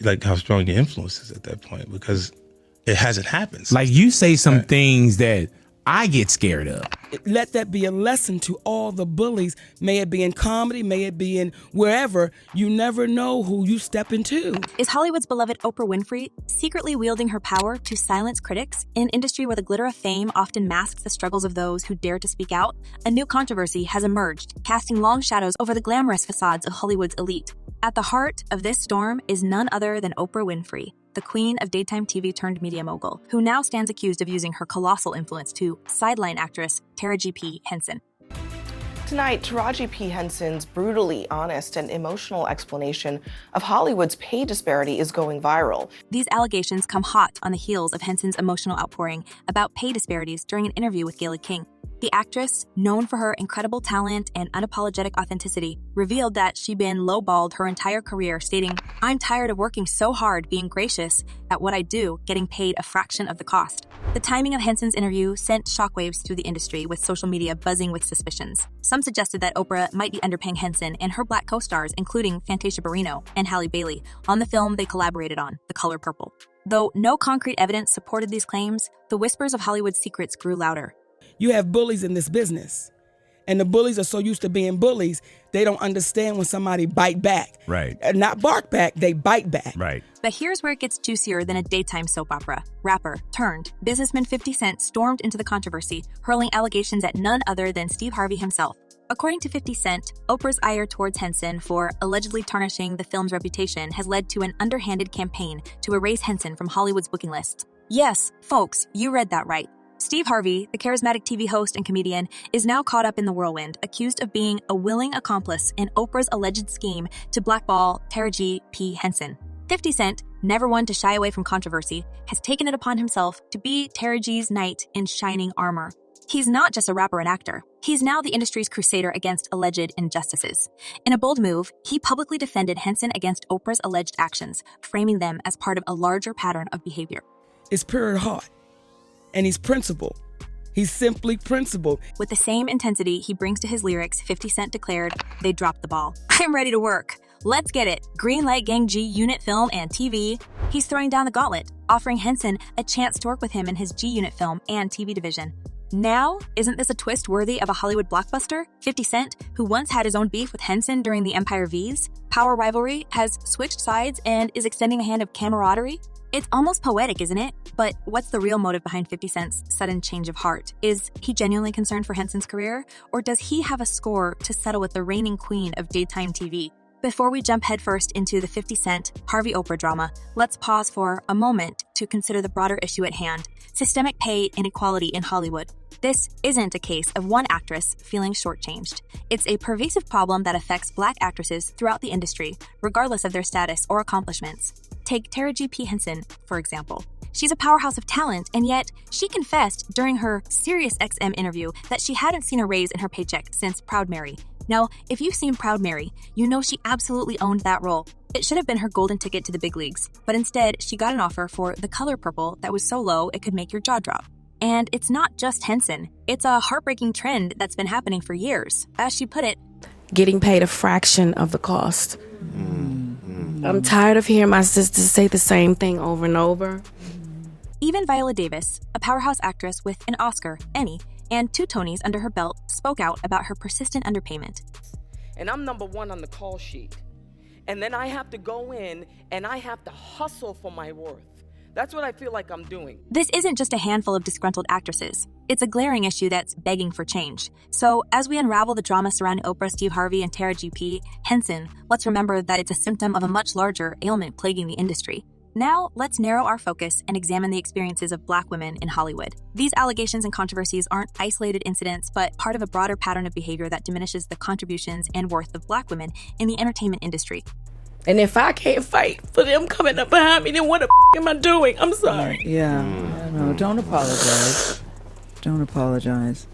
like how strong your influence is at that point, because it hasn't happened. Like you say some things that I get scared of. Let that be a lesson to all the bullies. May it be in comedy, may it be in wherever. You never know who you step into. Is Hollywood's beloved Oprah Winfrey secretly wielding her power to silence critics in an industry where the glitter of fame often masks the struggles of those who dare to speak out? A new controversy has emerged, casting long shadows over the glamorous facades of Hollywood's elite. At the heart of this storm is none other than Oprah Winfrey, the queen of daytime TV turned media mogul, who now stands accused of using her colossal influence to sideline actress Taraji P. Henson. Tonight, Taraji P. Henson's brutally honest and emotional explanation of Hollywood's pay disparity is going viral. These allegations come hot on the heels of Henson's emotional outpouring about pay disparities during an interview with Gayle King. The actress, known for her incredible talent and unapologetic authenticity, revealed that she'd been lowballed her entire career, stating, "I'm tired of working so hard, being gracious at what I do, getting paid a fraction of the cost." The timing of Henson's interview sent shockwaves through the industry, with social media buzzing with suspicions. Some suggested that Oprah might be underpaying Henson and her Black co-stars, including Fantasia Barrino and Halle Bailey, on the film they collaborated on, The Color Purple. Though no concrete evidence supported these claims, the whispers of Hollywood's secrets grew louder. You have bullies in this business, and the bullies are so used to being bullies, they don't understand when somebody bite back. Right. Not bark back, they bite back. Right. But here's where it gets juicier than a daytime soap opera. Rapper turned businessman 50 Cent stormed into the controversy, hurling allegations at none other than Steve Harvey himself. According to 50 Cent, Oprah's ire towards Henson for allegedly tarnishing the film's reputation has led to an underhanded campaign to erase Henson from Hollywood's booking lists. Yes, folks, you read that right. Steve Harvey, the charismatic TV host and comedian, is now caught up in the whirlwind, accused of being a willing accomplice in Oprah's alleged scheme to blackball Taraji P. Henson. 50 Cent, never one to shy away from controversy, has taken it upon himself to be Taraji's knight in shining armor. He's not just a rapper and actor. He's now the industry's crusader against alleged injustices. In a bold move, he publicly defended Henson against Oprah's alleged actions, framing them as part of a larger pattern of behavior. It's pure heart. And he's principled. He's simply principled. With the same intensity he brings to his lyrics, 50 Cent declared, "They dropped the ball. I'm ready to work. Let's get it. Greenlight Gang G Unit film and TV." He's throwing down the gauntlet, offering Henson a chance to work with him in his G Unit film and TV division. Now, isn't this a twist worthy of a Hollywood blockbuster? 50 Cent, who once had his own beef with Henson during the Empire V's power rivalry, has switched sides and is extending a hand of camaraderie? It's almost poetic, isn't it? But what's the real motive behind 50 Cent's sudden change of heart? Is he genuinely concerned for Henson's career? Or does he have a score to settle with the reigning queen of daytime TV? Before we jump headfirst into the 50 Cent, Harvey Oprah drama, let's pause for a moment to consider the broader issue at hand: systemic pay inequality in Hollywood. This isn't a case of one actress feeling shortchanged. It's a pervasive problem that affects Black actresses throughout the industry, regardless of their status or accomplishments. Take Taraji P. Henson, for example. She's a powerhouse of talent, and yet she confessed during her SiriusXM interview that she hadn't seen a raise in her paycheck since Proud Mary. Now, if you've seen Proud Mary, you know she absolutely owned that role. It should have been her golden ticket to the big leagues, but instead she got an offer for The Color Purple that was so low it could make your jaw drop. And it's not just Henson. It's a heartbreaking trend that's been happening for years. As she put it, getting paid a fraction of the cost. I'm tired of hearing my sisters say the same thing over and over. Even Viola Davis, a powerhouse actress with an Oscar, Emmy, and 2 Tonys under her belt, spoke out about her persistent underpayment. And I'm number 1 on the call sheet. And then I have to go in and I have to hustle for my worth. That's what I feel like I'm doing. This isn't just a handful of disgruntled actresses. It's a glaring issue that's begging for change. So as we unravel the drama surrounding Oprah, Steve Harvey, and Taraji P. Henson, let's remember that it's a symptom of a much larger ailment plaguing the industry. Now, let's narrow our focus and examine the experiences of Black women in Hollywood. These allegations and controversies aren't isolated incidents, but part of a broader pattern of behavior that diminishes the contributions and worth of Black women in the entertainment industry. And if I can't fight for them coming up behind me, then what the am I doing? I'm sorry. Yeah, no, don't apologize. Don't apologize.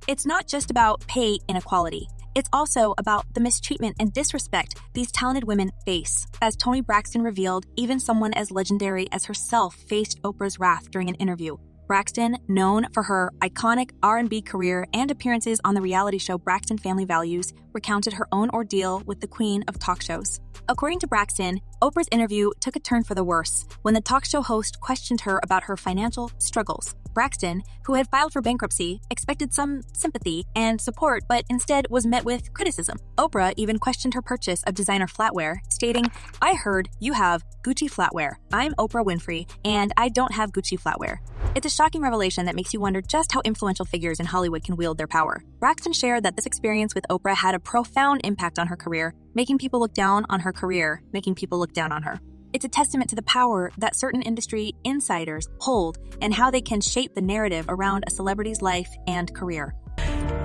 It's not just about pay inequality. It's also about the mistreatment and disrespect these talented women face. As Toni Braxton revealed, even someone as legendary as herself faced Oprah's wrath during an interview. Braxton, known for her iconic R&B career and appearances on the reality show Braxton Family Values, recounted her own ordeal with the queen of talk shows. According to Braxton, Oprah's interview took a turn for the worse when the talk show host questioned her about her financial struggles. Braxton, who had filed for bankruptcy, expected some sympathy and support, but instead was met with criticism. Oprah even questioned her purchase of designer flatware, stating, "I heard you have Gucci flatware. I'm Oprah Winfrey, and I don't have Gucci flatware." It's a shocking revelation that makes you wonder just how influential figures in Hollywood can wield their power. Braxton shared that this experience with Oprah had a profound impact on her career, making people look down on her career, making people look down on her. It's a testament to the power that certain industry insiders hold and how they can shape the narrative around a celebrity's life and career.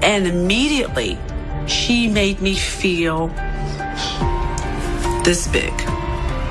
And immediately, she made me feel this big.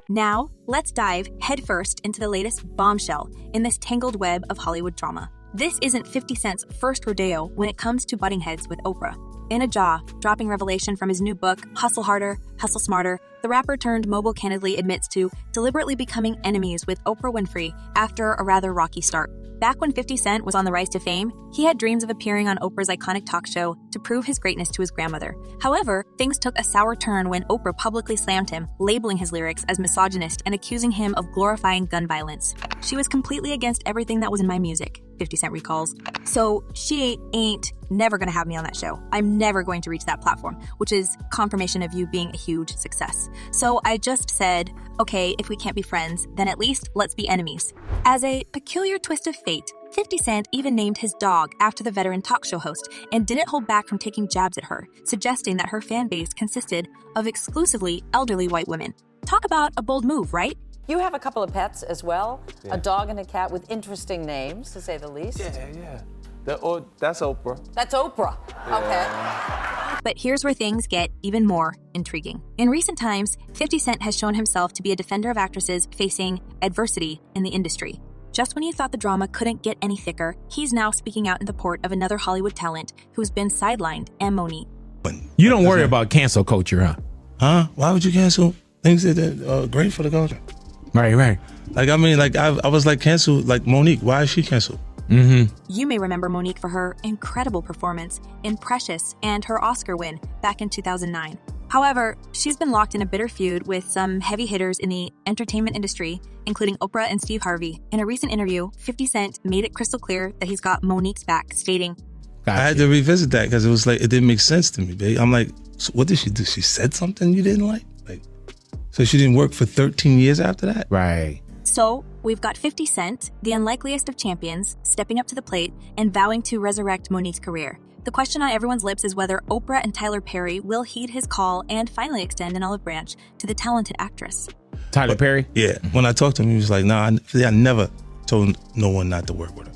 Now, let's dive headfirst into the latest bombshell in this tangled web of Hollywood drama. This isn't 50 Cent's first rodeo when it comes to butting heads with Oprah. In a jaw-dropping revelation from his new book, Hustle Harder, Hustle Smarter, the rapper turned mogul candidly admits to deliberately becoming enemies with Oprah Winfrey after a rather rocky start. Back when 50 Cent was on the rise to fame, he had dreams of appearing on Oprah's iconic talk show to prove his greatness to his grandmother. However, things took a sour turn when Oprah publicly slammed him, labeling his lyrics as misogynist and accusing him of glorifying gun violence. "She was completely against everything that was in my music," 50 Cent recalls. "So she ain't never gonna have me on that show. I'm never going to reach that platform," which is confirmation of you being a huge success. "So I just said, okay, if we can't be friends, then at least let's be enemies." As a peculiar twist of fate, 50 Cent even named his dog after the veteran talk show host and didn't hold back from taking jabs at her, suggesting that her fan base consisted of exclusively elderly white women. Talk about a bold move, right? You have a couple of pets as well, Yeah. a dog and a cat with interesting names, to say the least. Yeah. That's Oprah. That's Oprah. Okay. But here's where things get even more intriguing. In recent times, 50 Cent has shown himself to be a defender of actresses facing adversity in the industry. Just when you thought the drama couldn't get any thicker, he's now speaking out in support of another Hollywood talent who's been sidelined, and Monique. You don't worry about cancel culture, huh? Huh? Why would you cancel things that are great for the culture? Right. Like, I mean, like, I was like canceled, like Monique. Why is she canceled? You may remember Monique for her incredible performance in Precious and her Oscar win back in 2009. However, she's been locked in a bitter feud with some heavy hitters in the entertainment industry, including Oprah and Steve Harvey. In a recent interview, 50 Cent made it crystal clear that he's got Monique's back, stating, I had to revisit that because it was like, it didn't make sense to me, babe. I'm like, so what did she do? She said something you didn't like? So she didn't work for 13 years after that? Right. So, we've got 50 Cent, the unlikeliest of champions, stepping up to the plate and vowing to resurrect Monique's career. The question on everyone's lips is whether Oprah and Tyler Perry will heed his call and finally extend an olive branch to the talented actress. Tyler Perry? Yeah. When I talked to him, he was like, nah, I never told no one not to work with her.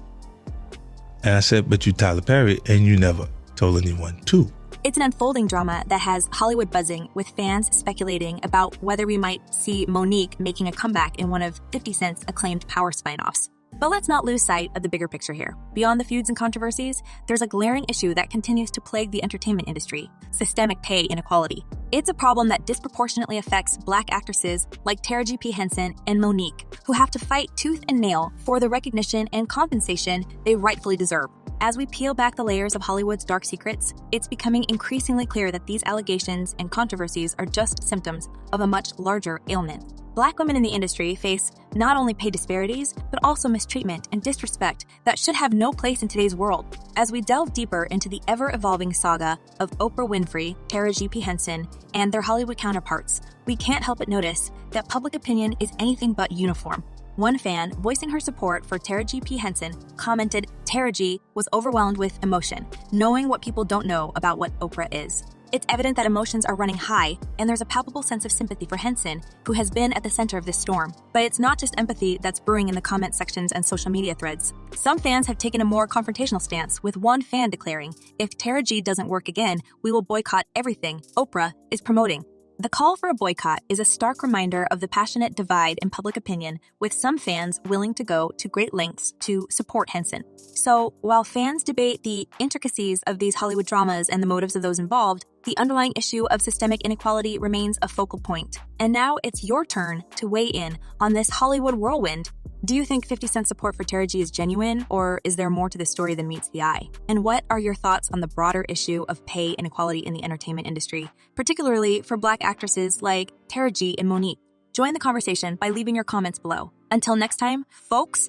And I said, but you Tyler Perry, and you never told anyone to. It's an unfolding drama that has Hollywood buzzing, with fans speculating about whether we might see Monique making a comeback in one of 50 Cent's acclaimed power spin-offs. But let's not lose sight of the bigger picture here. Beyond the feuds and controversies, there's a glaring issue that continues to plague the entertainment industry: systemic pay inequality. It's a problem that disproportionately affects Black actresses like Taraji P. Henson and Monique, who have to fight tooth and nail for the recognition and compensation they rightfully deserve. As we peel back the layers of Hollywood's dark secrets, it's becoming increasingly clear that these allegations and controversies are just symptoms of a much larger ailment. Black women in the industry face not only pay disparities, but also mistreatment and disrespect that should have no place in today's world. As we delve deeper into the ever-evolving saga of Oprah Winfrey, Taraji P. Henson, and their Hollywood counterparts, we can't help but notice that public opinion is anything but uniform. One fan, voicing her support for Taraji P. Henson, commented, "Taraji was overwhelmed with emotion, knowing what people don't know about what Oprah is." It's evident that emotions are running high, and there's a palpable sense of sympathy for Henson, who has been at the center of this storm. But it's not just empathy that's brewing in the comment sections and social media threads. Some fans have taken a more confrontational stance, with one fan declaring, "If Taraji doesn't work again, we will boycott everything Oprah is promoting." The call for a boycott is a stark reminder of the passionate divide in public opinion, with some fans willing to go to great lengths to support Henson. So, while fans debate the intricacies of these Hollywood dramas and the motives of those involved, the underlying issue of systemic inequality remains a focal point. And now it's your turn to weigh in on this Hollywood whirlwind. Do you think 50 Cent's support for Taraji is genuine, or is there more to the story than meets the eye? And what are your thoughts on the broader issue of pay inequality in the entertainment industry, particularly for Black actresses like Taraji and Monique? Join the conversation by leaving your comments below. Until next time, folks,